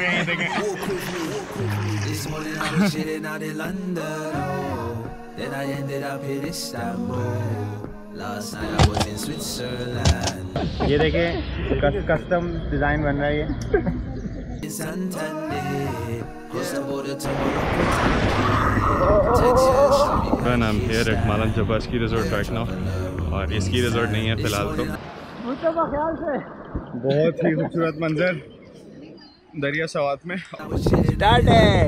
ये देखें। ये देखें कस्टम डिज़ाइन बन रहा है ये। I'm here at Malam Jabba ski resort right now और ये स्की रिजॉर्ट नहीं है फिलहाल तो। बहुत ही खूबसूरत मंजर दरिया सवात में। स्टार्ट है।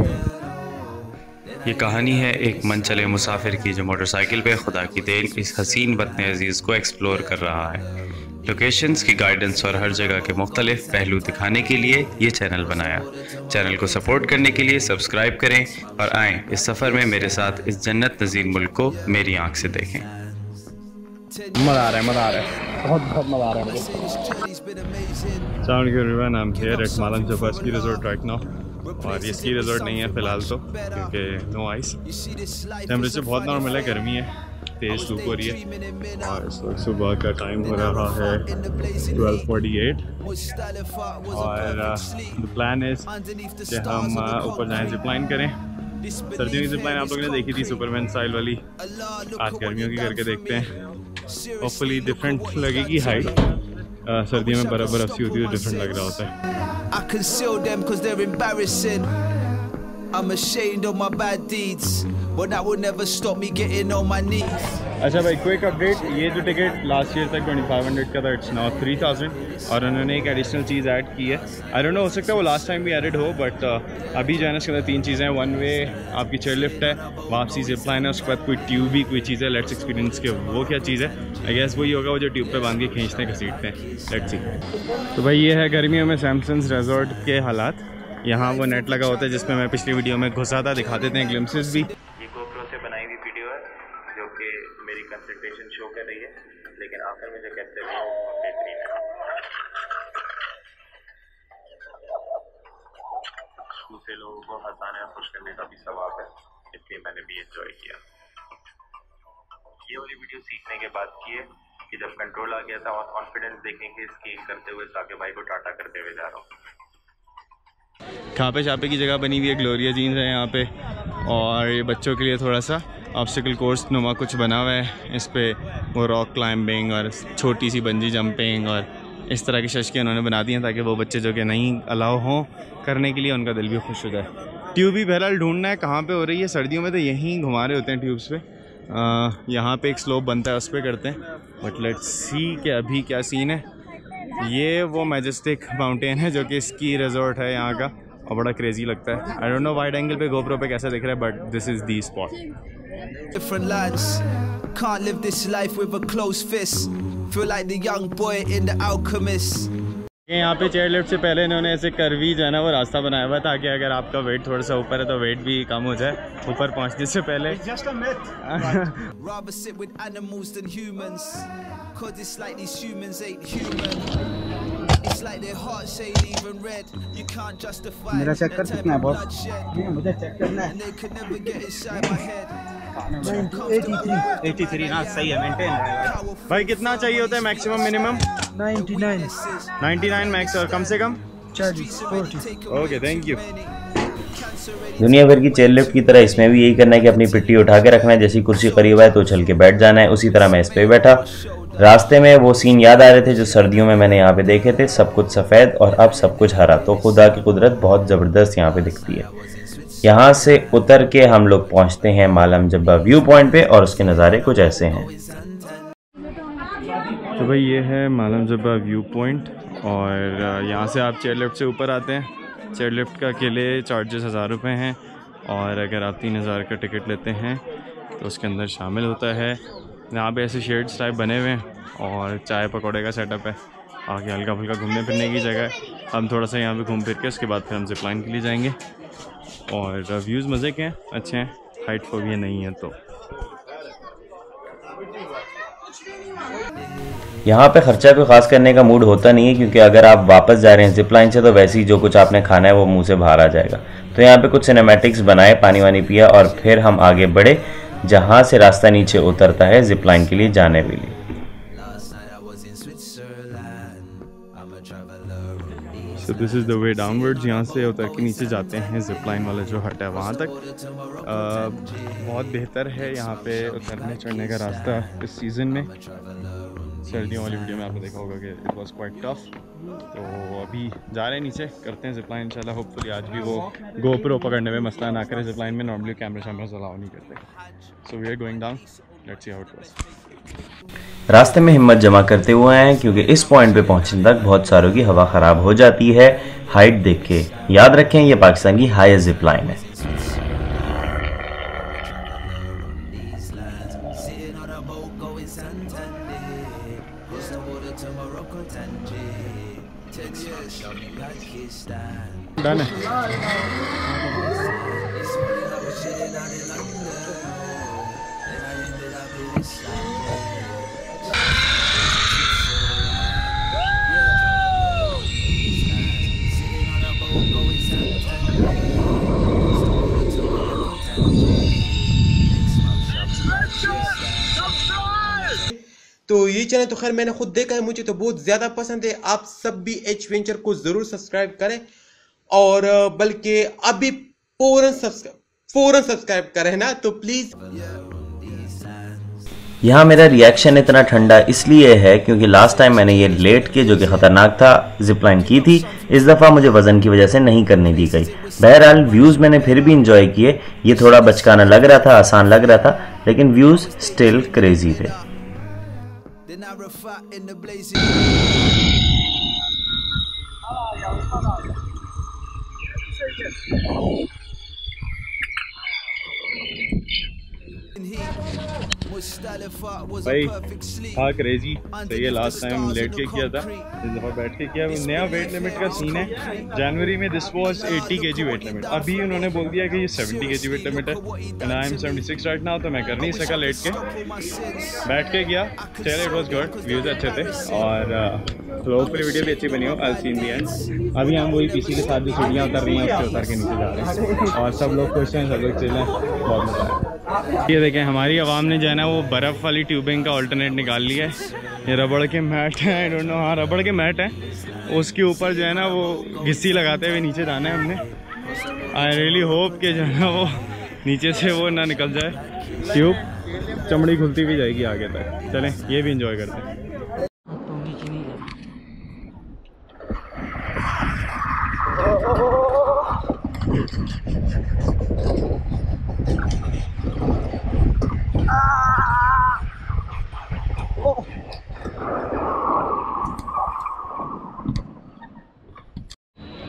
ये कहानी है एक मनचले मुसाफिर की जो मोटरसाइकिल पे खुदा की देन इस हसीन वतन अजीज़ को एक्सप्लोर कर रहा है। लोकेशंस की गाइडेंस और हर जगह के मुख्तलिफ पहलू दिखाने के लिए ये चैनल बनाया। चैनल को सपोर्ट करने के लिए सब्सक्राइब करें और आएँ इस सफ़र में मेरे साथ इस जन्नत नज़ीर मुल्क को मेरी आँख से देखें। मज़ा आ रहा है, मज़ा आ रहा है, बहुत मज़ा आ रहा है मुझे। I'm here at Malam Jabba ski resort right now और ये स्की रिजॉर्ट नहीं है फ़िलहाल तो क्योंकि नो आइस। टेम्परेचर बहुत नॉर्मल है, गर्मी है, तेज़ धूप हो रही है और इस वक्त सुबह का टाइम हो रहा है 12:48 और द प्लान इज़ कि हम ऊपर जाएँ जिप लाइन करें। सर्दियों की जिप लाइन आप लोगों ने देखी थी सुपरमैन स्टाइल वाली, आज गर्मियों की करके देखते हैं। होपफुली डिफरेंट लगेगी हाइट, सर्दियों में बर्फ सी होती है, डिफरेंट लग रहा होता है। I conceal them cause they're embarrassing. I'm ashamed of my bad deeds, but that will never stop me getting on my knees. अच्छा भाई, क्विक अपडेट, ये जो टिकट लास्ट ईयर तक 2500 का था, इट्स नाउ 3000 और उन्होंने एक एडिशनल चीज़ ऐड की है। आई डोंट नो, हो सकता है वो लास्ट टाइम भी एडेड हो, बट अभी जो है ना इसके अंदर 3 चीज़ें हैं। 1 वे आपकी चेयर लिफ्ट है, वापसी जिप लाइन है, उसके बाद कोई ट्यूब भी कोई चीज़ है लेट्स एक्सपीरियंस के। वो क्या चीज़ है? आई गेस वही होगा वो जो ट्यूब पे बांध के खींचते हैं घसीटते हैं, लेट्स सी। तो भाई ये है गर्मियों में सैमसंस रिजॉर्ट के हालात। यहाँ वो नेट लगा होता है जिसमें मैं पिछली वीडियो में घुसा था, दिखा देते हैं ग्लिम्पसेस भी। ये GoPro से बनाई हुई वीडियो है जो कि मेरी कंसंट्रेशन शो कर रही है, लेकिन आखिर में जो कैप्चर है वो बेहतरीन है। दूसरे लोगों को हंसाने और खुश करने का भी सवाब है, इसलिए मैंने भी एंजॉय किया। ये वाली वीडियो सीखने के बाद की है कि जब कंट्रोल आ गया था और कॉन्फिडेंस देखेंगे स्कीइंग करते हुए, साके भाई को टाटा करते हुए जा रहा हूँ। खापे छापे की जगह बनी हुई है, ग्लोरिया जीन्स है यहाँ पे और ये बच्चों के लिए थोड़ा सा ऑब्स्टिकल कोर्स नुमा कुछ बना हुआ है। इस पे वो रॉक क्लाइंबिंग और छोटी सी बंजी जंपिंग और इस तरह की शशकें उन्होंने बना दी हैं ताकि वो बच्चे जो कि नहीं अलाउ हों करने के लिए, उनका दिल भी खुश हो जाए। ट्यूब भी बहरहाल ढूंढना है कहाँ पे हो रही है। सर्दियों में तो यहीं घुमा रहे होते हैं ट्यूब्स पे। यहाँ पे एक स्लोप बनता है, उस पर करते हैं, बट लेट्स सी कि अभी क्या सीन है। ये वो मैजेस्टिक माउंटेन है जो कि स्की रिजॉर्ट है यहाँ का और बड़ा क्रेजी लगता है। I don't know wide angle पे GoPro पे कैसा दिख रहा है, but this is the spot. Different lands, can't live this life with a closed fist. Feel like the young boy in The Alchemist. यहाँ पे चेयर लिफ्ट से पहले इन्होंने ऐसे कर्वी जो है ना वो रास्ता बनाया हुआ ताकि अगर आपका वेट थोड़ा सा ऊपर है तो वेट भी कम हो जाए ऊपर पहुँचने से पहले। Just a myth. Rather sit with animals than humans, cause it's like these humans ain't human. It's like their hearts ain't even red. You can't justify. मेरा चेक कर कितना है बॉस? मुझे चेक करना है। And they could never get inside my head. 83 ना सही है, मेंटेन है भाई। कितना चाहिए होता है मैक्सिमम मिनिमम? 99 मैक्स और कम से कम 40 40। Okay, thank you. दुनिया भर की चेयर लिफ्ट की तरह इसमें भी यही करना है कि अपनी पिट्टी उठा के रखना है, जैसी कुर्सी करीब आए तो उछल के बैठ जाना है। उसी तरह मैं इस पे बैठा। रास्ते में वो सीन याद आ रहे थे जो सर्दियों में मैंने यहाँ पे देखे थे, सब कुछ सफ़ेद और अब सब कुछ हरा। तो खुदा की कुदरत बहुत ज़बरदस्त यहाँ पे दिखती है। यहाँ से उतर के हम लोग पहुँचते हैं मालम जब्बा व्यू पॉइंट पे और उसके नज़ारे कुछ ऐसे हैं। तो भाई ये है मालम जब्बा व्यू पॉइंट और यहाँ से आप चेयर लिफ्ट से ऊपर आते हैं। चेयर लिफ्ट का के लिए चार्जेस 1000 रुपये हैं और अगर आप 3000 का टिकट लेते हैं तो उसके अंदर शामिल होता है। यहाँ पे ऐसे शेड्स टाइप बने हुए हैं और चाय पकौड़े का सेटअप है, आगे हल्का फुल्का घूमने फिरने की जगह है। हम थोड़ा सा यहाँ पे घूम फिर के उसके बाद फिर हम जिप लाइन के लिए जाएंगे और व्यूज़ मज़े के हैं, अच्छे हैं, हाइट फोबिया नहीं है। तो यहाँ पे खर्चा कोई ख़ास करने का मूड होता नहीं है क्योंकि अगर आप वापस जा रहे हैं जिप लाइन से तो वैसे ही जो कुछ आपने खाना है वो मुंह से बाहर आ जाएगा। तो यहाँ पे कुछ सिनेमैटिक्स बनाए, पानी वानी पिया और फिर हम आगे बढ़े जहाँ से रास्ता नीचे उतरता है जिप लाइन के लिए जाने के लिए। So this is the way downwards. यहाँ से उतर के नीचे जाते हैं जिप लाइन वाला जो हट है वहाँ तक। बहुत बेहतर है यहाँ पे उतरने चढ़ने का रास्ता इस सीज़न में। सर्दियों वाली वीडियो में आपने देखा होगा कि इट वाज क्वाइट टफ। तो अभी जा रहे हैं नीचे, करते हैं जिपलाइन इंशाल्लाह। होपफुली आज भी वो गोप्रो पकड़ने में मसला ना करे। जिपलाइन में नॉर्मली कैमरा अलाउ नहीं करते। So we are going down, let's see how it goes. रास्ते में हिम्मत जमा करते हुए आए क्योंकि इस पॉइंट पे पहुंचने तक बहुत सारों की हवा ख़राब हो जाती है हाइट देख के। याद रखें ये पाकिस्तान की हाईएस्ट जिप लाइन है। डन है। तो ये चैनल तो खैर मैंने खुद देखा है, मुझे तो बहुत ज़्यादा पसंद है। आप सब भी एच वेंचर को ज़रूर सब्सक्राइब करें और बल्कि अभी फौरन सब्सक्राइब करें ना, तो प्लीज़। यहाँ मेरा रिएक्शन इतना ठंडा इसलिए है क्योंकि लास्ट टाइम मैंने ये लेट के, जो कि ख़तरनाक था, जिपलाइन की थी। इस दफ़ा मुझे वज़न की वजह से नहीं करने दी गई। बहरहाल व्यूज़ मैंने फिर भी इंजॉय किए। ये थोड़ा बचकाना लग रहा था, आसान लग रहा था, लेकिन व्यूज़ स्टिल क्रेजी थे। भाई हाँ क्रेजी सही है। लास्ट टाइम लेट के किया था, इस दफ़ा बैठ के किया। नया वेट लिमिट का सीन है। जनवरी में this was 80 kg wait limit, अभी उन्होंने बोल दिया कि ये 70 kg वेट लिमिट है। And I am 76 right now, तो मैं कर नहीं सका लेट के, बैठ के किया। चलो इट वाज गुड, व्यूज़ अच्छे थे और होपफुली वीडियो भी अच्छी बनी हो। I seen the and. अभी हम वही पीसी के साथ जो सीढ़ियाँ उतर रही हैं उससे उतर के नीचे जा रहे हैं और सब लोग खुश हैं, सब लोग चिल हैं, बहुत मज़ा आया। ये देखें हमारी आवाम ने जो है ना वो बर्फ़ वाली ट्यूबिंग का ऑल्टरनेट निकाल लिया है। ये रबड़ के मैट हैं, आई डोंट नो, हाँ रबड़ के मैट हैं। उसके ऊपर जो है ना वो घिस्सी लगाते हुए नीचे जाना है हमने। आई रियली होप कि जो है ना वो नीचे से वो ना निकल जाए ट्यूब, चमड़ी खुलती हुई जाएगी आगे तक। चलें ये भी इंजॉय करते हैं।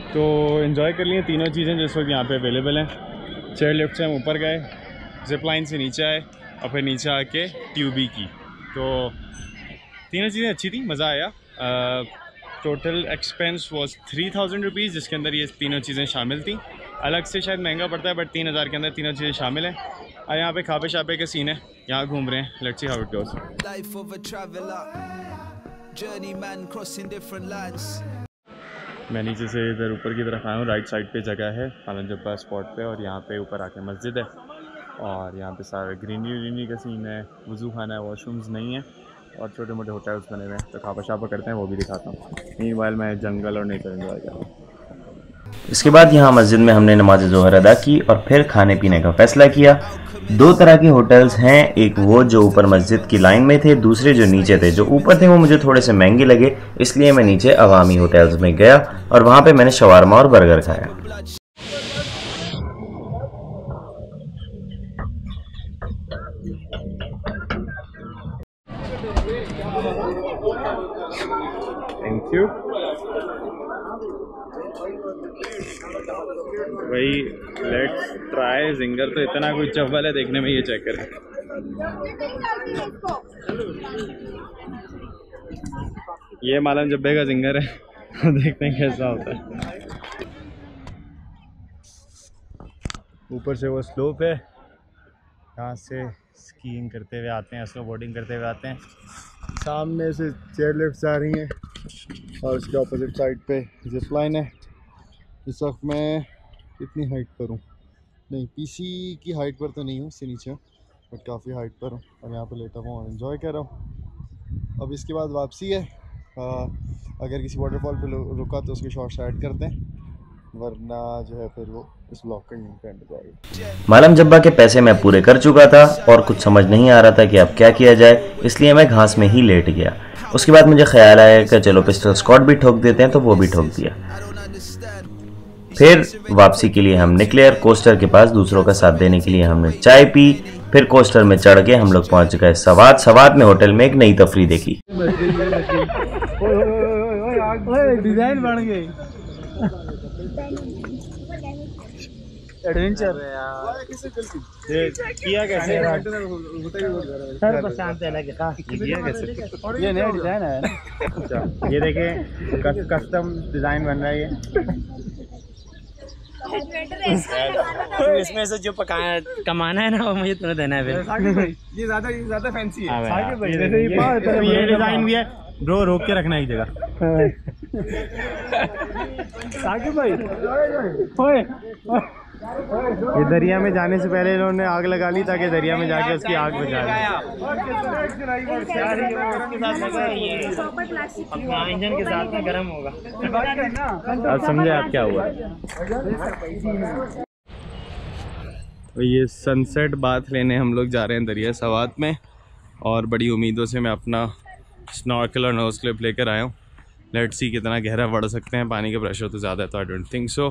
तो इन्जॉय कर लिए तीनों चीज़ें जिस वक्त यहाँ पे अवेलेबल हैं। चेयर लिफ्ट से हम ऊपर गए, जिप लाइन से नीचे आए और फिर नीचे आके ट्यूबी की। तो तीनों चीज़ें अच्छी थी, मज़ा आया। टोटल एक्सपेंस वाज 3000 रुपीज़, जिसके अंदर ये तीनों चीज़ें शामिल थी। अलग से शायद महंगा पड़ता है बट 3000 के अंदर तीनों चीज़ें शामिल हैं। और यहाँ पे खापे शापे के सीन है, यहाँ घूम रहे हैं। लेट्स सी हाउ इट गोस। मैं नीचे से इधर ऊपर की तरफ आया हूँ। राइट साइड पे जगह है मालन जब्बा स्पॉट पे, और यहाँ पे ऊपर आके मस्जिद है और यहाँ पे सारा ग्रीनरी का सीन है। वज़ू खाना है, वॉशरूम्स नहीं है और छोटे मोटे होटल्स बने हुए हैं। तो खापा शापा करते हैं, वो भी दिखाता हूँ। मीनवाइल मैं जंगल और नेचर एंजॉय कर रहा हूँ। इसके बाद यहाँ मस्जिद में हमने नमाज ज़ोहर अदा की और फिर खाने पीने का फैसला किया। दो तरह के होटल्स हैं, एक वो जो ऊपर मस्जिद की लाइन में थे, दूसरे जो नीचे थे। जो ऊपर थे वो मुझे थोड़े से महंगे लगे, इसलिए मैं नीचे अवामी होटल्स में गया और वहाँ पे मैंने शवारमा और बर्गर खाया। थैंक यू भाई। Let's try ginger. तो इतना कोई चव्वल है देखने में, ये चेक करें। ये मालन जब्बे का जिंगर है। देखते हैं कैसा होता है। ऊपर से वो स्लोप है, यहाँ से स्कीइंग करते हुए आते हैं, स्नो बोर्डिंग करते हुए आते हैं। सामने से चेयर लिफ्ट्स आ रही हैं और उसके ऑपोजिट साइड पे जिप लाइन है। इस वक्त मैं कितनी हाइट पर हूँ, नहीं पीसी की हाइट पर तो नहीं हूँ, उससे नीचे हूँ, बट काफ़ी हाइट पर हूँ और यहाँ पे लेटा हुआ हूँ, एंजॉय कर रहा हूँ। अब इसके बाद वापसी है अगर किसी वाटरफॉल पे रुका तो उसके शॉर्ट्स ऐड करते हैं, वरना जो है फिर वो इस ब्लॉग का एंड हो जाएगा। मालम जब्बा के पैसे मैं पूरे कर चुका था और कुछ समझ नहीं आ रहा था कि अब क्या किया जाए, इसलिए मैं घास में ही लेट गया। उसके बाद मुझे ख्याल आया कि चलो पिस्टल स्क्वाट भी ठोक देते हैं, तो वो भी ठोक दिया। फिर वापसी के लिए हम निकले और कोस्टर के पास दूसरों का साथ देने के लिए हमने चाय पी। फिर कोस्टर में चढ़ के हम लोग पहुंच गए सवात। सवात में होटल में एक नई तफरी देखी। डिजाइन बन गई एडवेंचर किया कैसे सर शांत है लगे का किया कैसे ये नया डिजाइन है ना। अच्छा ये देखें कस्टम डिजाइन बन रहा है ये। इसमें से जो पकाया कमाना है ना वो मुझे तुम्हें देना है फिर। ये ज्यादा फैंसी है। ये डिजाइन भी है ब्रो, रोक के रखना एक जगह। साकिब भाई ओए ये दरिया में जाने से पहले इन्होंने आग लगा ली ताकि दरिया में जाके उसकी आग बुझा अपना इंजन के साथ में गर्म होगा। अब समझे आप क्या हुआ। ये सनसेट बाथ लेने हम लोग जा रहे हैं दरिया सवात में, और बड़ी उम्मीदों से मैं अपना स्नॉर्कल और नोज क्लिप लेकर आया हूँ। लेट्स सी कितना गहरा बढ़ सकते हैं। पानी का प्रेशर तो ज़्यादा है, तो आई डोंट थिंक सो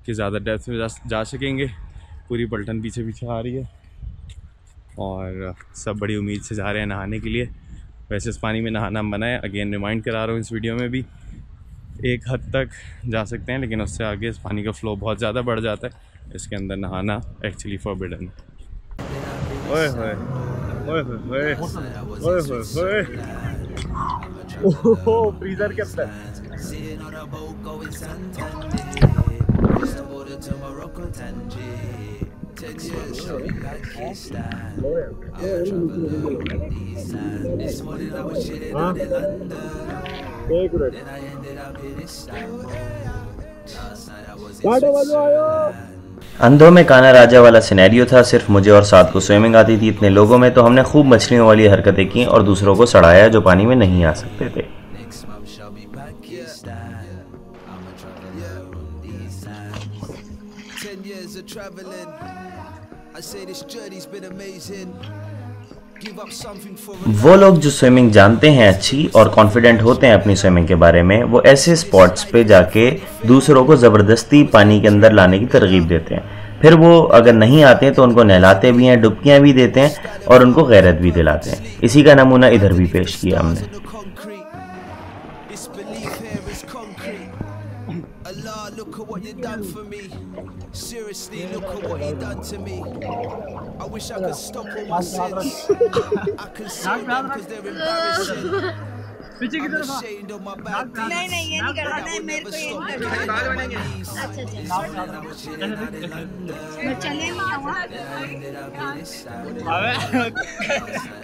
कि ज़्यादा डेप्थ में जा सकेंगे। पूरी पलटन पीछे पीछे आ रही है और सब बड़ी उम्मीद से जा रहे हैं नहाने के लिए। वैसे इस पानी में नहाना मना है, अगेन रिमाइंड करा रहा हूँ इस वीडियो में भी। एक हद तक जा सकते हैं, लेकिन उससे आगे इस पानी का फ़्लो बहुत ज़्यादा बढ़ जाता है। इसके अंदर नहाना एक्चुअली फॉरबिडन है। ओए होए ओए होए ओए होए ओह फ्रीजर के अंदर। अंधों में काना राजा वाला सिनेरियो था। सिर्फ मुझे और साथ को स्विमिंग आती थी। इतने लोगों में तो हमने खूब मछलियों वाली हरकतें की और दूसरों को सड़ाया जो पानी में नहीं आ सकते थे। वो लोग जो स्विमिंग जानते हैं अच्छी और कॉन्फिडेंट होते हैं अपनी स्विमिंग के बारे में, वो ऐसे स्पॉट्स पे जाके दूसरों को ज़बरदस्ती पानी के अंदर लाने की तरगीब देते हैं। फिर वो अगर नहीं आते तो उनको नहलाते भी हैं, डुबकियां भी देते हैं और उनको गैरत भी दिलाते हैं। इसी का नमूना इधर भी पेश किया हमने। Seriously, look at what he done to me. I wish I could stop all my sins. I can see them because they're embarrassing. I'm ashamed of my bad deeds. नहीं ये नहीं करना है, मेरे को ये करना है। मैं चले अबे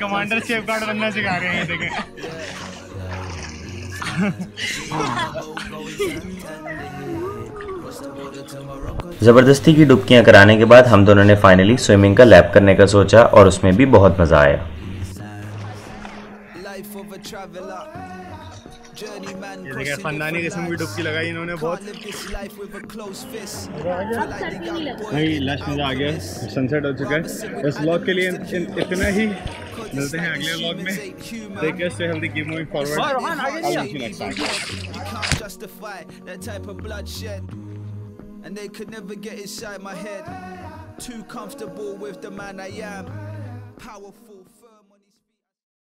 कमांडर सेफ गार्ड बनना सिखा रहे हैं ये देखें। ज़बरदस्ती की डुबकियां कराने के बाद हम दोनों ने फाइनली स्विमिंग का लैप करने का सोचा और उसमें भी बहुत मज़ा आया। ये खानदानी किस्म की डुबकी लगाई इन्होंने बहुत। भाई लास्ट मज़ा आ गया। सनसेट हो चुका है। इस व्लॉग के लिए इतना ही। मिलते हैं अगले व्लॉग में। Take care, stay healthy, keep moving forward. And they could never get inside my head. Too comfortable with the man I am. Powerful.